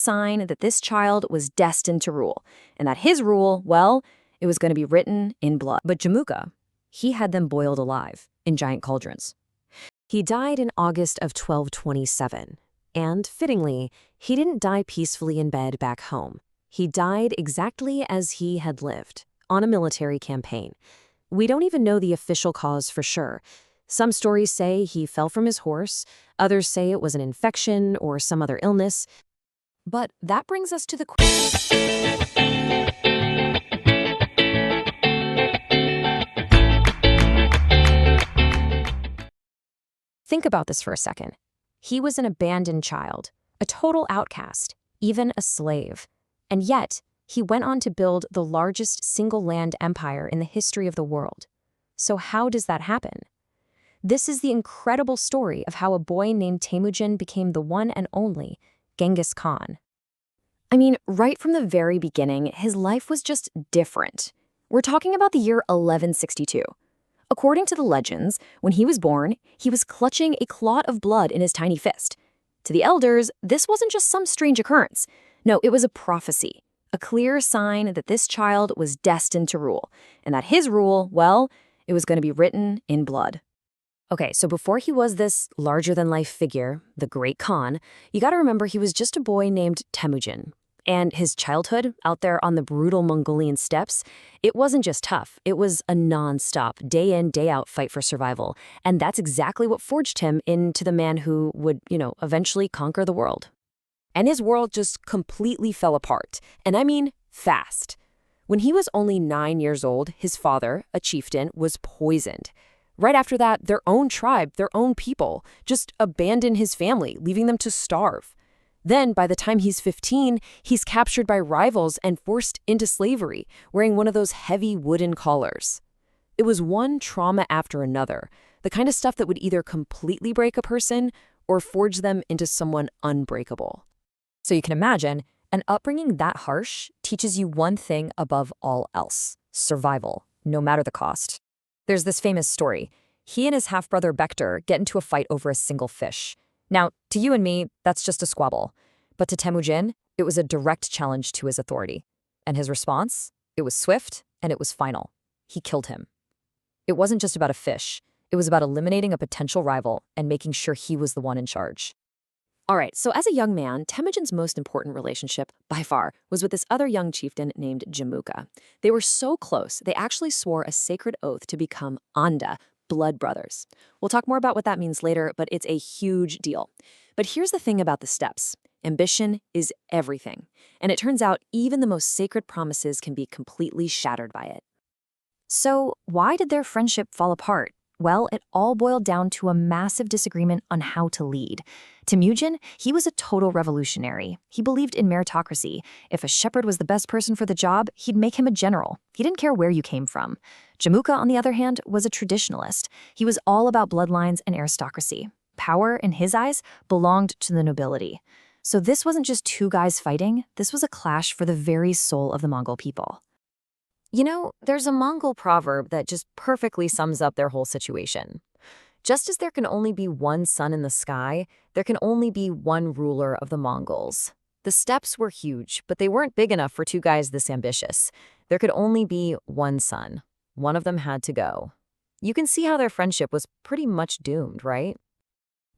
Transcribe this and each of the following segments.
Sign that this child was destined to rule, and that his rule, well, it was going to be written in blood. But Jamuka, he had them boiled alive in giant cauldrons. He died in August of 1227, and fittingly, he didn't die peacefully in bed back home. He died exactly as he had lived, on a military campaign. We don't even know the official cause for sure. Some stories say he fell from his horse, others say it was an infection or some other illness. But that brings us to the Think about this for a second. He was an abandoned child, a total outcast, even a slave. And yet, he went on to build the largest single-land empire in the history of the world. So how does that happen? This is the incredible story of how a boy named Temujin became the one and only Genghis Khan. I mean, right from the very beginning, his life was just different. We're talking about the year 1162. According to the legends, when he was born, he was clutching a clot of blood in his tiny fist. To the elders, this wasn't just some strange occurrence. No, it was a prophecy, a clear sign that this child was destined to rule, and that his rule, well, it was going to be written in blood. Okay, so before he was this larger-than-life figure, the Great Khan, you gotta remember he was just a boy named Temujin. And his childhood out there on the brutal Mongolian steppes, it wasn't just tough. It was a non-stop, day-in, day-out fight for survival. And that's exactly what forged him into the man who would, eventually conquer the world. And his world just completely fell apart. And I mean, fast. When he was only 9 years old, his father, a chieftain, was poisoned. Right after that, their own tribe, their own people, just abandoned his family, leaving them to starve. Then, by the time he's 15, he's captured by rivals and forced into slavery, wearing one of those heavy wooden collars. It was one trauma after another, the kind of stuff that would either completely break a person or forge them into someone unbreakable. So you can imagine, an upbringing that harsh teaches you one thing above all else: survival, no matter the cost. There's this famous story. He and his half-brother Bektor get into a fight over a single fish. Now, to you and me, that's just a squabble. But to Temujin, it was a direct challenge to his authority. And his response? It was swift, and it was final. He killed him. It wasn't just about a fish. It was about eliminating a potential rival and making sure he was the one in charge. All right, so as a young man, Temujin's most important relationship, by far, was with this other young chieftain named Jamuka. They were so close, they actually swore a sacred oath to become Anda, blood brothers. We'll talk more about what that means later, but it's a huge deal. But here's the thing about the steppes. Ambition is everything. And it turns out even the most sacred promises can be completely shattered by it. So why did their friendship fall apart? Well, it all boiled down to a massive disagreement on how to lead. Temujin, he was a total revolutionary. He believed in meritocracy. If a shepherd was the best person for the job, he'd make him a general. He didn't care where you came from. Jamuka, on the other hand, was a traditionalist. He was all about bloodlines and aristocracy. Power, in his eyes, belonged to the nobility. So this wasn't just two guys fighting. This was a clash for the very soul of the Mongol people. There's a Mongol proverb that just perfectly sums up their whole situation. Just as there can only be one sun in the sky, there can only be one ruler of the Mongols. The steppes were huge, but they weren't big enough for two guys this ambitious. There could only be one sun. One of them had to go. You can see how their friendship was pretty much doomed, right?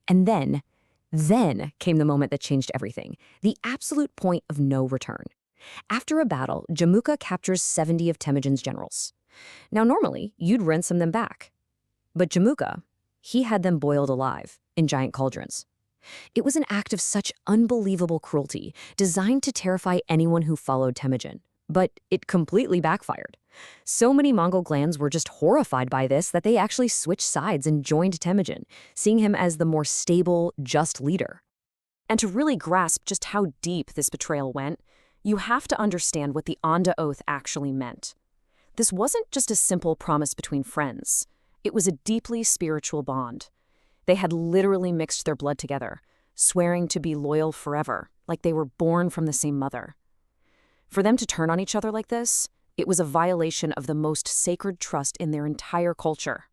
And then came the moment that changed everything, the absolute point of no return. After a battle, Jamuka captures 70 of Temujin's generals. Now, normally, you'd ransom them back. But Jamuka, he had them boiled alive in giant cauldrons. It was an act of such unbelievable cruelty, designed to terrify anyone who followed Temujin. But it completely backfired. So many Mongol clans were just horrified by this that they actually switched sides and joined Temujin, seeing him as the more stable, just leader. And to really grasp just how deep this betrayal went, you have to understand what the Anda Oath actually meant. This wasn't just a simple promise between friends. It was a deeply spiritual bond. They had literally mixed their blood together, swearing to be loyal forever, like they were born from the same mother. For them to turn on each other like this, it was a violation of the most sacred trust in their entire culture.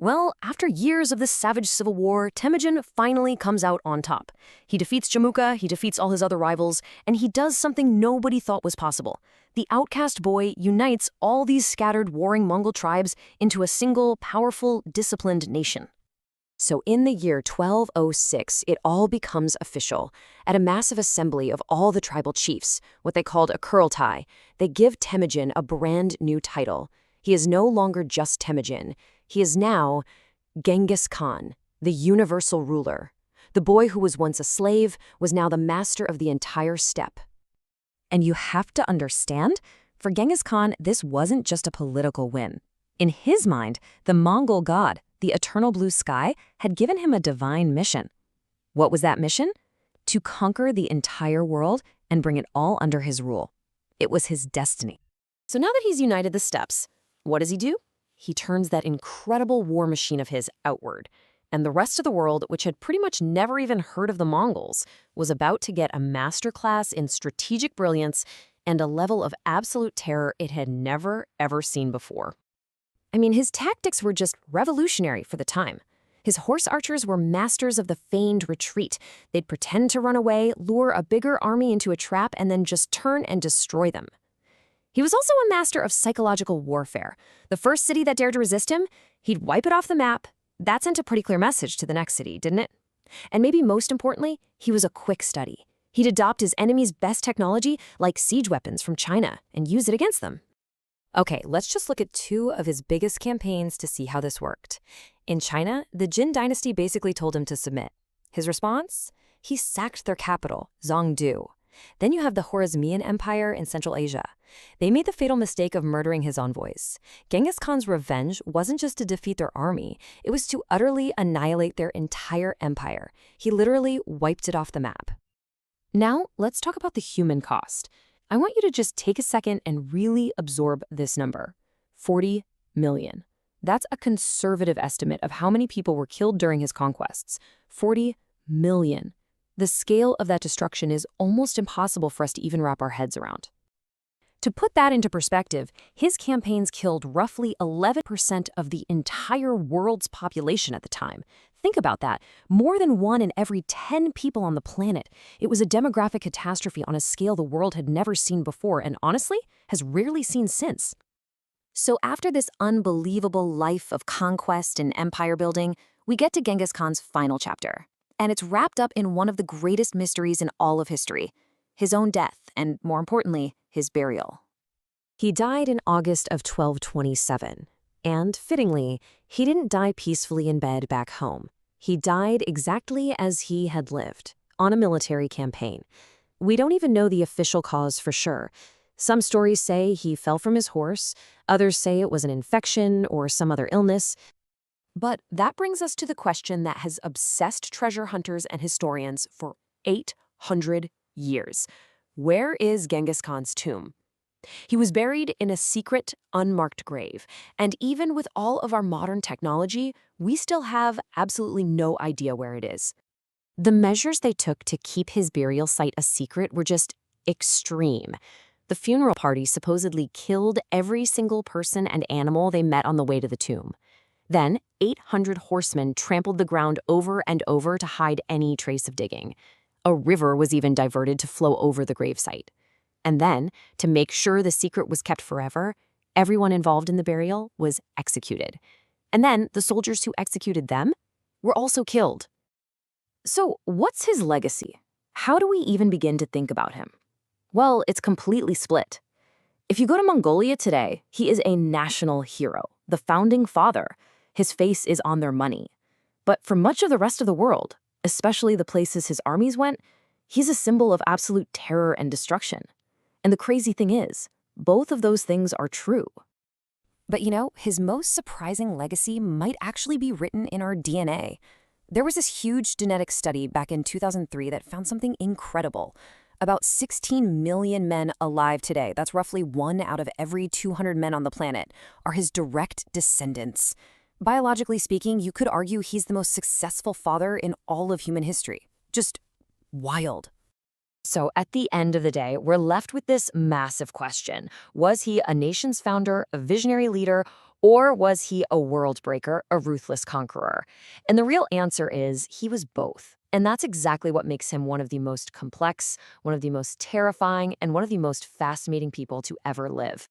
Well, after years of this savage civil war, Temujin finally comes out on top. He defeats Jamuka, he defeats all his other rivals, and he does something nobody thought was possible. The outcast boy unites all these scattered warring Mongol tribes into a single, powerful, disciplined nation. So in the year 1206, it all becomes official. At a massive assembly of all the tribal chiefs, what they called a Kurultai, they give Temujin a brand new title. He is no longer just Temujin. He is now Genghis Khan, the universal ruler. The boy who was once a slave was now the master of the entire steppe. And you have to understand, for Genghis Khan, this wasn't just a political win. In his mind, the Mongol god, the eternal blue sky, had given him a divine mission. What was that mission? To conquer the entire world and bring it all under his rule. It was his destiny. So now that he's united the steppes, what does he do? He turns that incredible war machine of his outward. And the rest of the world, which had pretty much never even heard of the Mongols, was about to get a masterclass in strategic brilliance and a level of absolute terror it had never, ever seen before. I mean, his tactics were just revolutionary for the time. His horse archers were masters of the feigned retreat. They'd pretend to run away, lure a bigger army into a trap, and then just turn and destroy them. He was also a master of psychological warfare. The first city that dared to resist him, he'd wipe it off the map. That sent a pretty clear message to the next city, didn't it? And maybe most importantly, he was a quick study. He'd adopt his enemy's best technology, like siege weapons from China, and use it against them. Okay, let's just look at two of his biggest campaigns to see how this worked. In China, the Jin dynasty basically told him to submit. His response? He sacked their capital, Zhongdu. Then you have the Khwarezmian Empire in Central Asia. They made the fatal mistake of murdering his envoys. Genghis Khan's revenge wasn't just to defeat their army, it was to utterly annihilate their entire empire. He literally wiped it off the map. Now, let's talk about the human cost. I want you to just take a second and really absorb this number. 40 million. That's a conservative estimate of how many people were killed during his conquests. 40 million. The scale of that destruction is almost impossible for us to even wrap our heads around. To put that into perspective, his campaigns killed roughly 11% of the entire world's population at the time. Think about that. More than 1 in every 10 people on the planet. It was a demographic catastrophe on a scale the world had never seen before and honestly has rarely seen since. So after this unbelievable life of conquest and empire building, we get to Genghis Khan's final chapter. And it's wrapped up in one of the greatest mysteries in all of history, his own death, and more importantly, his burial. He died in August of 1227, and fittingly, he didn't die peacefully in bed back home. He died exactly as he had lived, on a military campaign. We don't even know the official cause for sure. Some stories say he fell from his horse, others say it was an infection or some other illness. But that brings us to the question that has obsessed treasure hunters and historians for 800 years. Where is Genghis Khan's tomb? He was buried in a secret, unmarked grave, and even with all of our modern technology, we still have absolutely no idea where it is. The measures they took to keep his burial site a secret were just extreme. The funeral party supposedly killed every single person and animal they met on the way to the tomb. Then, 800 horsemen trampled the ground over and over to hide any trace of digging. A river was even diverted to flow over the gravesite. And then, to make sure the secret was kept forever, everyone involved in the burial was executed. And then, the soldiers who executed them were also killed. So, what's his legacy? How do we even begin to think about him? Well, it's completely split. If you go to Mongolia today, he is a national hero, the founding father. His face is on their money. But for much of the rest of the world, especially the places his armies went, he's a symbol of absolute terror and destruction. And the crazy thing is, both of those things are true. But you know, his most surprising legacy might actually be written in our DNA. There was this huge genetic study back in 2003 that found something incredible. About 16 million men alive today, that's roughly 1 out of every 200 men on the planet, are his direct descendants. Biologically speaking, you could argue he's the most successful father in all of human history. Just wild. So at the end of the day, we're left with this massive question. Was he a nation's founder, a visionary leader, Or was he a world breaker, a ruthless conqueror? And the real answer is he was both. And that's exactly what makes him one of the most complex, one of the most terrifying, and one of the most fascinating people to ever live.